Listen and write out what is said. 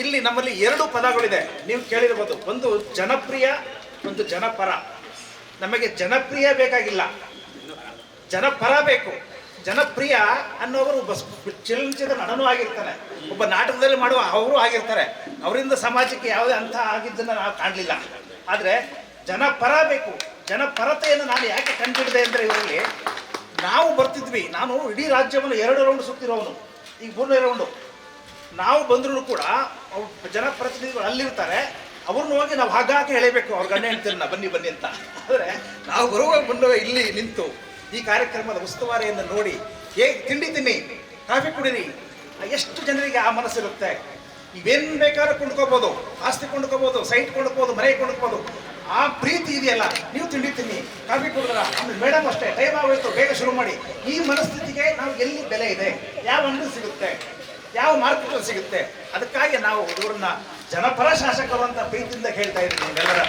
ಇಲ್ಲಿ ನಮ್ಮಲ್ಲಿ ಎರಡು ಪದಗಳಿದೆ, ನೀವು ಕೇಳಿರ್ಬೋದು. ಒಂದು ಜನಪ್ರಿಯ, ಒಂದು ಜನಪರ. ನಮಗೆ ಜನಪ್ರಿಯ ಬೇಕಾಗಿಲ್ಲ, ಜನಪರ ಬೇಕು. ಜನಪ್ರಿಯ ಅನ್ನೋರು ಒಬ್ಬ ಚಲನಚಿತ್ರ ನಟನೂ ಆಗಿರ್ತಾನೆ, ಒಬ್ಬ ನಾಟಕದಲ್ಲಿ ಮಾಡುವ ಅವರು ಆಗಿರ್ತಾರೆ. ಅವರಿಂದ ಸಮಾಜಕ್ಕೆ ಯಾವುದೇ ಅಂತ ಆಗಿದ್ದನ್ನು ನಾವು ಕಾಣಲಿಲ್ಲ. ಆದರೆ ಜನಪರ ಬೇಕು. ಜನಪರತೆಯನ್ನು ನಾನು ಯಾಕೆ ಕಂಡಿಡಿದೆ ಅಂದರೆ, ಇವರಲ್ಲಿ ನಾವು ಬರ್ತಿದ್ವಿ. ನಾನು ಇಡೀ ರಾಜ್ಯವನ್ನು 2 ರೌಂಡ್ ಸುತ್ತಿರೋನು, ಈಗ 3ನೇ ರೌಂಡು. ನಾವು ಬಂದರೂ ಕೂಡ ಅವ್ರು ಜನಪ್ರತಿನಿಧಿಗಳು ಅಲ್ಲಿರ್ತಾರೆ. ಅವ್ರನ್ನ ಹೋಗಿ ನಾವು ಹಾಗಾಗಿ ಹೇಳಬೇಕು, ಅವ್ರ ಗಂಡ ಹೇಳ್ತೀರನ್ನ ಬನ್ನಿ ಬನ್ನಿ ಅಂತ. ಆದರೆ ನಾವು ಬರುವಾಗ ಇಲ್ಲಿ ನಿಂತು ಈ ಕಾರ್ಯಕ್ರಮದ ಉಸ್ತುವಾರಿಯನ್ನು ನೋಡಿ, ಹೇಗೆ ತಿಂಡಿ ತಿನ್ನಿ, ಕಾಫಿ ಕುಡೀರಿ, ಎಷ್ಟು ಜನರಿಗೆ ಆ ಮನಸ್ಸಿರುತ್ತೆ. ಇವೇನು ಬೇಕಾದ್ರೂ ಕೊಂಡ್ಕೋಬೋದು, ಆಸ್ತಿ ಕೊಂಡ್ಕೋಬೋದು, ಸೈಟ್ ಕೊಂಡ್ಕೋಬೋದು, ಮನೆ ಕೊಂಡ್ಕೋಬೋದು. ಆ ಪ್ರೀತಿ ಇದೆಯಲ್ಲ, ನೀವು ತಿಂಡಿ ತಿನ್ನಿ, ಕಾಫಿ ಕುಡಿದ್ರ, ಆಮೇಲೆ ಮೇಡಮ್ ಅಷ್ಟೇ ಟೈಮ್ ಆಗೋಯ್ತು ಬೇಗ ಶುರು ಮಾಡಿ. ಈ ಮನಸ್ಥಿತಿಗೆ ನಾವು ಎಲ್ಲಿ ಬೆಲೆ ಇದೆ, ಯಾವ ಅಂಗಡಿ ಸಿಗುತ್ತೆ, ಯಾವ ಮಾರ್ಕೆಟಲ್ಲಿ ಸಿಗುತ್ತೆ. ಅದಕ್ಕಾಗಿ ನಾವು ಇವ್ರನ್ನ ಜನಪರ ಶಾಸಕರು ಅಂತ ಪ್ರೀತಿಯಿಂದ ಹೇಳ್ತಾ ಇದ್ದೀವಿ ನಿಮ್ಮೆಲ್ಲರ